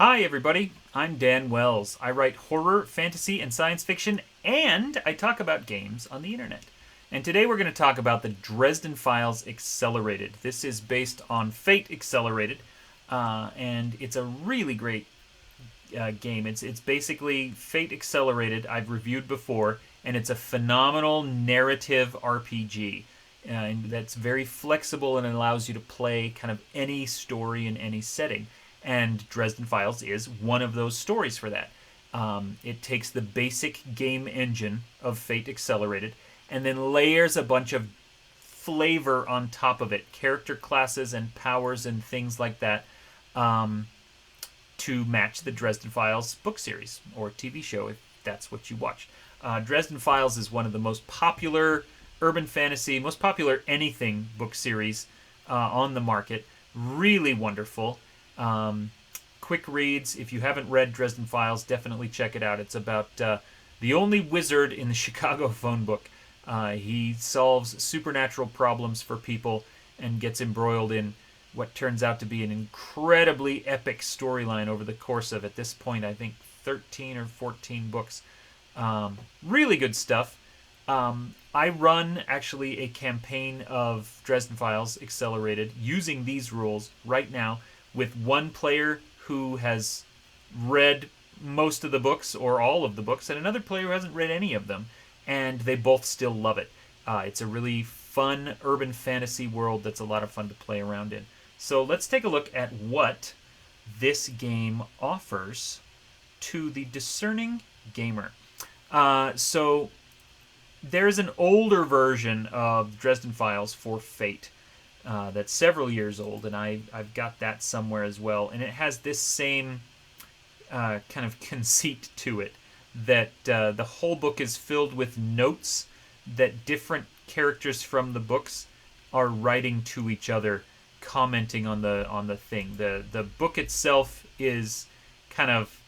Hi, everybody. I'm Dan Wells. I write horror, fantasy, and science fiction, and I talk about games on the internet. And today we're going to talk about the Dresden Files Accelerated. This is based on Fate Accelerated, and it's a really great game. It's basically Fate Accelerated. I've reviewed before, and it's a phenomenal narrative RPG. And that's very flexible and it allows you to play kind of any story in any setting. And Dresden Files is one of those stories for that. It takes the basic game engine of Fate Accelerated and then layers a bunch of flavor on top of it, character classes and powers and things like that, to match the Dresden Files book series or TV show if that's what you watch. Dresden Files is one of the most popular urban fantasy, most popular anything book series on the market. Really wonderful. Quick reads. If you haven't read Dresden Files, definitely check it out. It's about the only wizard in the Chicago phone book. He solves supernatural problems for people and gets embroiled in what turns out to be an incredibly epic storyline over the course of, at this point, I think 13 or 14 books. Really good stuff. I run actually a campaign of Dresden Files Accelerated using these rules right now with one player who has read most of the books or all of the books and another player who hasn't read any of them, and they both still love it. It's a really fun urban fantasy world that's a lot of fun to play around in. So let's take a look at what this game offers to the discerning gamer. So there's an older version of Dresden Files for Fate that's several years old, and I've got that somewhere as well. And it has this same kind of conceit to it, that the whole book is filled with notes that different characters from the books are writing to each other, commenting on the thing. The book itself is kind of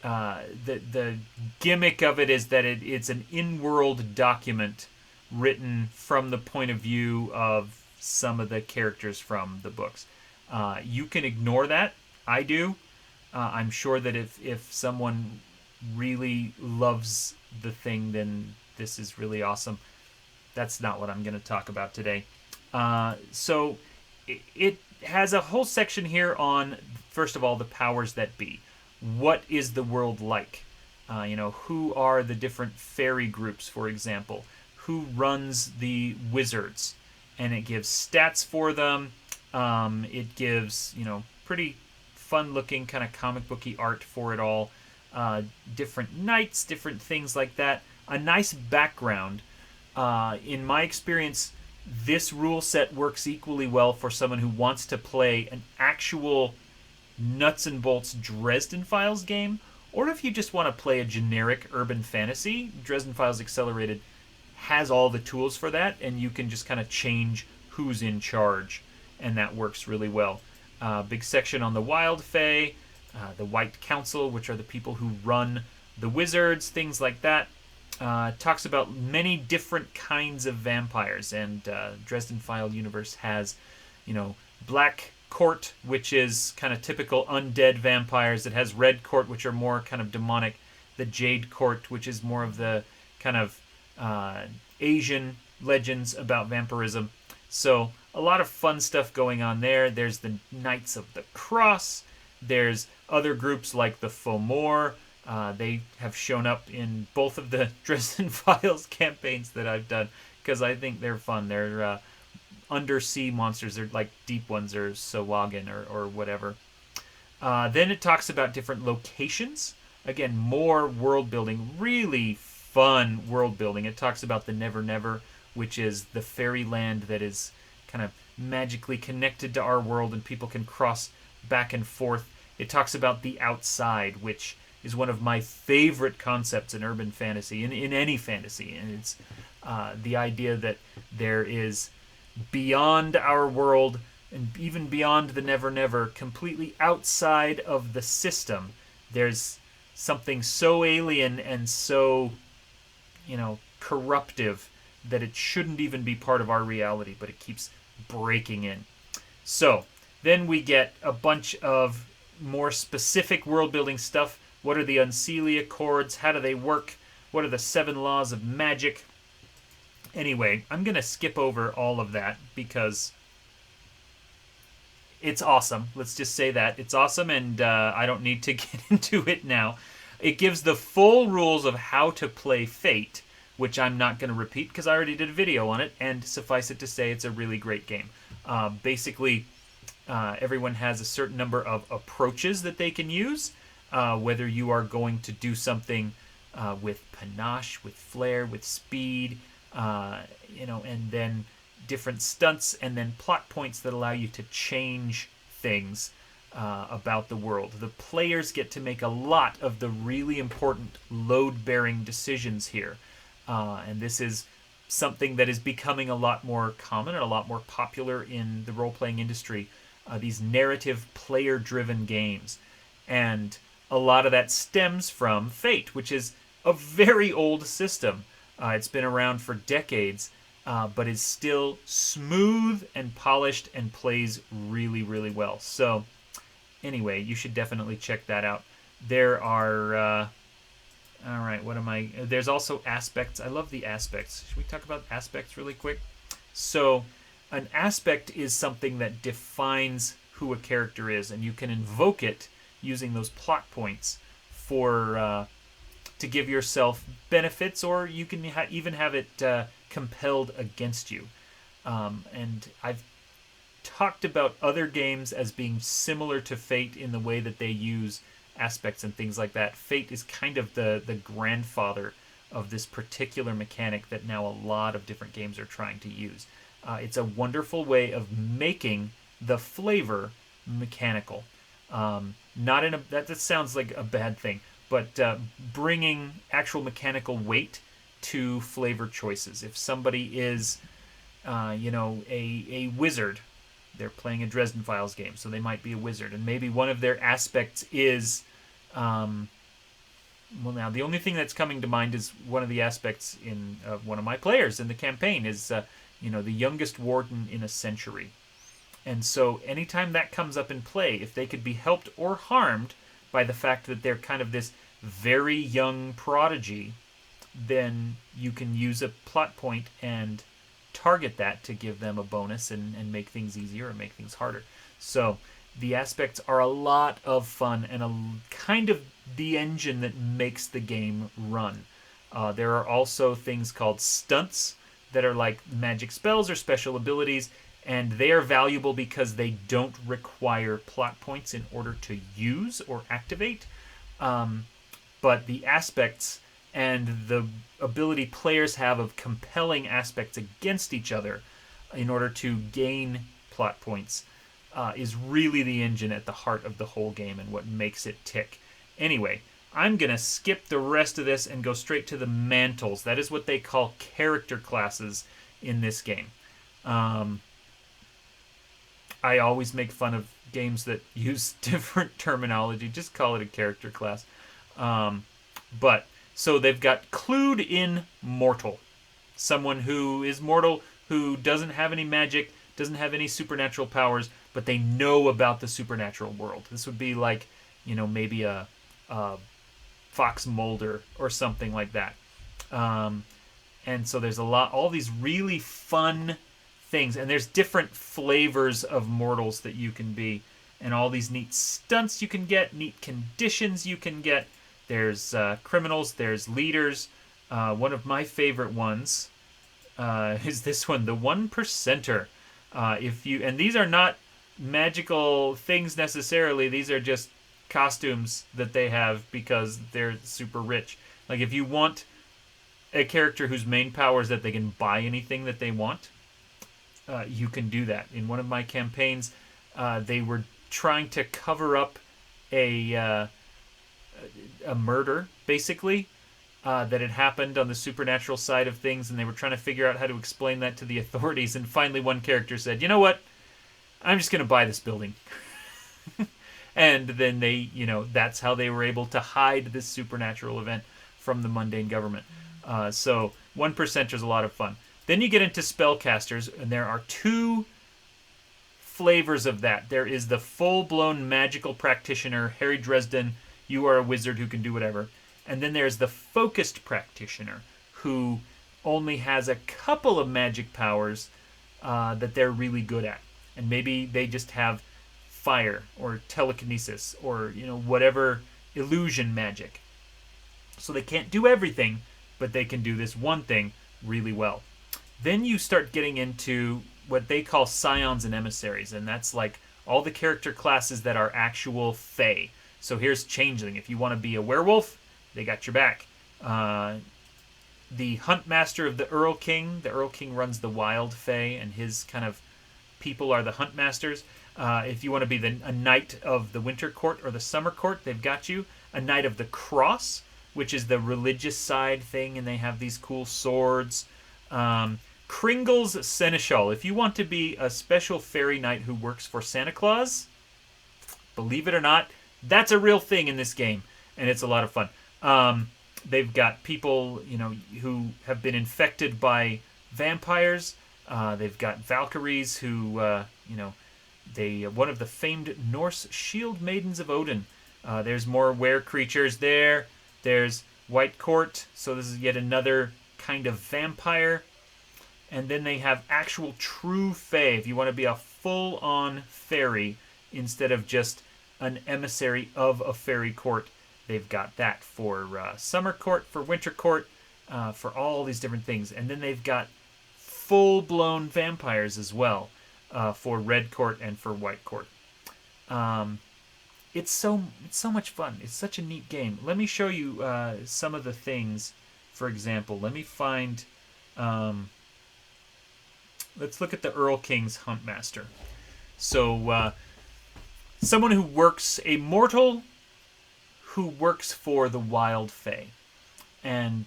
the gimmick of it is that it's an in-world document written from the point of view of some of the characters from the books. You can ignore that. I do. I'm sure that if someone really loves the thing, then this is really awesome. That's not what I'm going to talk about today. So it has a whole section here on, first of all, the powers that be. What is the world like? Who are the different fairy groups, for example? Who runs the wizards? And it gives stats for them. It gives, pretty fun-looking kind of comic booky art for it all. Different knights, different things like that. A nice background. In my experience, this rule set works equally well for someone who wants to play an actual nuts and bolts Dresden Files game, or if you just want to play a generic urban fantasy. Dresden Files Accelerated has all the tools for that, and you can just kind of change who's in charge, and that works really well. Big section on the Wild Fae, the White Council, which are the people who run the wizards, things like that. Talks about many different kinds of vampires, and Dresden File universe has, Black Court, which is kind of typical undead vampires. It has Red Court, which are more kind of demonic. The Jade Court, which is more of the kind of Asian legends about vampirism. So a lot of fun stuff going on there. There's the Knights of the Cross. There's other groups like the Fomor. They have shown up in both of the Dresden Files campaigns that I've done because I think they're fun. They're undersea monsters. They're like deep ones or Sawagan or whatever. Then it talks about different locations. Again, more world building. Really fun world building. It talks about the Never Never, which is the fairyland that is kind of magically connected to our world and people can cross back and forth. It talks about the outside, which is one of my favorite concepts in urban fantasy, in any fantasy. And it's the idea that there is beyond our world and even beyond the Never Never, completely outside of the system, there's something so alien and so, corruptive that it shouldn't even be part of our reality, but it keeps breaking in. So then we get a bunch of more specific world building stuff. What are the Unseelie Accords? How do they work? What are the 7 laws of magic? Anyway, I'm going to skip over all of that because it's awesome. Let's just say that. It's awesome, and I don't need to get into it now. It gives the full rules of how to play Fate, which I'm not going to repeat because I already did a video on it, and suffice it to say it's a really great game. Basically, everyone has a certain number of approaches that they can use, whether you are going to do something with panache, with flair, with speed, and then different stunts, and then plot points that allow you to change things about the world. The players get to make a lot of the really important load-bearing decisions here, and this is something that is becoming a lot more common and a lot more popular in the role-playing industry, these narrative player-driven games. And a lot of that stems from Fate, which is a very old system. It's been around for decades, but is still smooth and polished and plays really, really well. So anyway, you should definitely check that out. There are... all right, what am I... There's also aspects. I love the aspects. Should we talk about aspects really quick? So an aspect is something that defines who a character is, and you can invoke it using those plot points for to give yourself benefits, or you can even have it compelled against you. And I've talked about other games as being similar to Fate in the way that they use aspects and things like that. Fate is kind of the grandfather of this particular mechanic that now a lot of different games are trying to use. It's a wonderful way of making the flavor mechanical. Not in a that sounds like a bad thing, but bringing actual mechanical weight to flavor choices. If somebody is, a wizard, they're playing a Dresden Files game, so they might be a wizard, and maybe one of their aspects is, well, now the only thing that's coming to mind is one of the aspects in one of my players in the campaign is, the youngest warden in a century. And so anytime that comes up in play, if they could be helped or harmed by the fact that they're kind of this very young prodigy, then you can use a plot point and target that to give them a bonus and make things easier or make things harder. So the aspects are a lot of fun and a kind of the engine that makes the game run. There are also things called stunts that are like magic spells or special abilities, and they are valuable because they don't require plot points in order to use or activate. But the aspects and the ability players have of compelling aspects against each other in order to gain plot points is really the engine at the heart of the whole game and what makes it tick. Anyway, I'm going to skip the rest of this and go straight to the mantles. That is what they call character classes in this game. I always make fun of games that use different terminology. Just call it a character class. So they've got clued in mortal. Someone who is mortal, who doesn't have any magic, doesn't have any supernatural powers, but they know about the supernatural world. This would be like, maybe a Fox Mulder or something like that. And so there's all these really fun things, and there's different flavors of mortals that you can be, and all these neat stunts you can get, neat conditions you can get. There's criminals, there's leaders. One of my favorite ones is this one, the 1%er. And these are not magical things necessarily, these are just costumes that they have because they're super rich. Like if you want a character whose main power is that they can buy anything that they want, you can do that. In one of my campaigns, they were trying to cover up a murder, basically, that had happened on the supernatural side of things, and they were trying to figure out how to explain that to the authorities, and finally one character said, you know what, I'm just going to buy this building. And then they, that's how they were able to hide this supernatural event from the mundane government. So 1%er is a lot of fun. Then you get into spellcasters, and there are two flavors of that. There is the full-blown magical practitioner, Harry Dresden. You are a wizard who can do whatever. And then there's the focused practitioner, who only has a couple of magic powers that they're really good at. And maybe they just have fire or telekinesis or whatever illusion magic. So they can't do everything, but they can do this one thing really well. Then you start getting into what they call scions and emissaries, and that's like all the character classes that are actual fae. So here's Changeling. If you want to be a werewolf, they got your back. The Huntmaster of the Earl King runs the wild fae, and his kind of people are the Huntmasters. If you want to be a Knight of the Winter Court or the Summer Court, they've got you. A Knight of the Cross, which is the religious side thing, and they have these cool swords. Kringle's Seneschal. If you want to be a special fairy knight who works for Santa Claus, believe it or not, that's a real thing in this game, and it's a lot of fun. They've got people, who have been infected by vampires. They've got Valkyries who, one of the famed Norse shield maidens of Odin. There's more were creatures there. There's White Court, so this is yet another kind of vampire. And then they have actual true fae. If you want to be a full-on fairy instead of just an emissary of a fairy court, they've got that for Summer Court, for Winter Court, for all these different things. And then they've got full-blown vampires as well for Red Court and for White Court. It's so much fun. It's such a neat game. Let me show you some of the things. For example, let me find... let's look at the Earl King's Huntmaster. So, someone who works, a mortal who works for the Wild Fae, and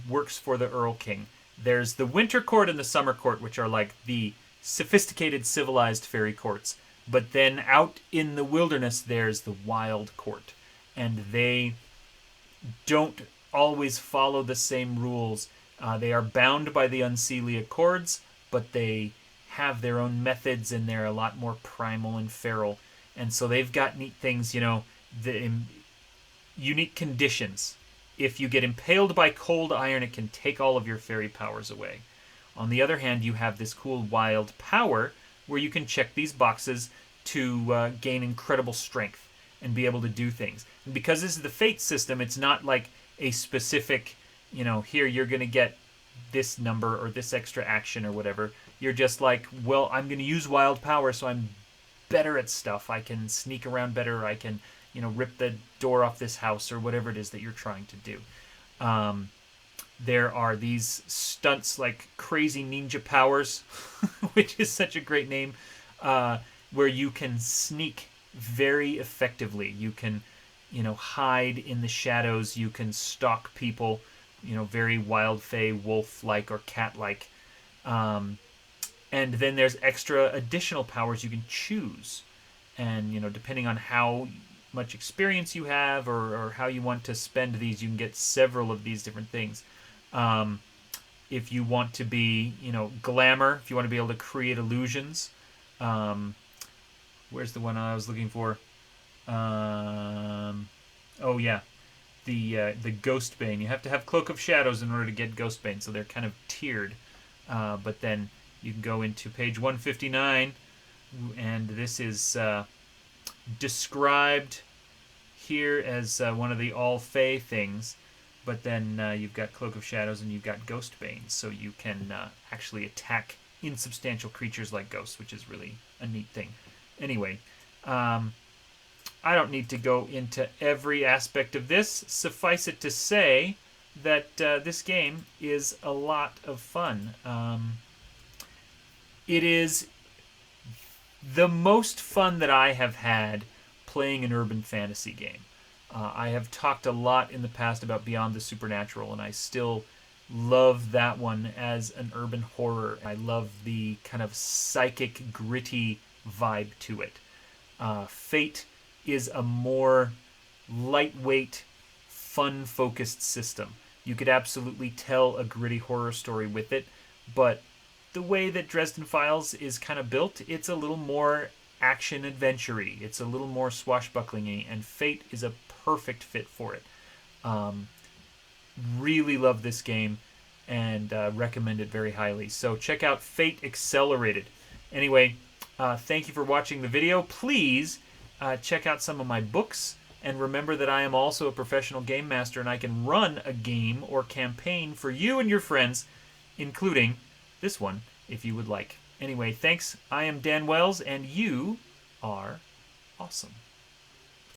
works for the Earl King. There's the Winter Court and the Summer Court, which are like the sophisticated, civilized fairy courts. But then out in the wilderness, there's the Wild Court, and they don't always follow the same rules. They are bound by the Unseelie Accords, but they have their own methods, and they're a lot more primal and feral. And so they've got neat things, the unique conditions. If you get impaled by cold iron, it can take all of your fairy powers away. On the other hand, you have this cool wild power where you can check these boxes to gain incredible strength and be able to do things. And because this is the fate system, it's not like a specific, here you're going to get this number or this extra action or whatever. You're just like, well, I'm going to use wild power, so I'm better at stuff. I can sneak around better. I can, rip the door off this house or whatever it is that you're trying to do. There are these stunts like Crazy Ninja Powers, which is such a great name, where you can sneak very effectively. You can, hide in the shadows. You can stalk people, very wild fae, wolf-like or cat-like. And then there's extra additional powers you can choose. And, depending on how much experience you have or how you want to spend these, you can get several of these different things. If you want to be, glamour, if you want to be able to create illusions, where's the one I was looking for? Oh yeah, the Ghostbane. You have to have Cloak of Shadows in order to get Ghostbane, so they're kind of tiered. But then you can go into page 159, and this is described here as one of the all-fae things. But then you've got Cloak of Shadows and you've got Ghostbane, so you can actually attack insubstantial creatures like ghosts, which is really a neat thing. Anyway, I don't need to go into every aspect of this. Suffice it to say that this game is a lot of fun. It is the most fun that I have had playing an urban fantasy game. I have talked a lot in the past about Beyond the Supernatural, and I still love that one as an urban horror. I love the kind of psychic, gritty vibe to it. Fate is a more lightweight, fun-focused system. You could absolutely tell a gritty horror story with it, but the way that Dresden Files is kind of built, it's a little more action adventure-y. It's a little more swashbuckling-y, and Fate is a perfect fit for it. Really love this game and recommend it very highly. So check out Fate Accelerated. Anyway, thank you for watching the video. Please check out some of my books, and remember that I am also a professional game master, and I can run a game or campaign for you and your friends, including this one, if you would like. Anyway, thanks. I am Dan Wells, and you are awesome.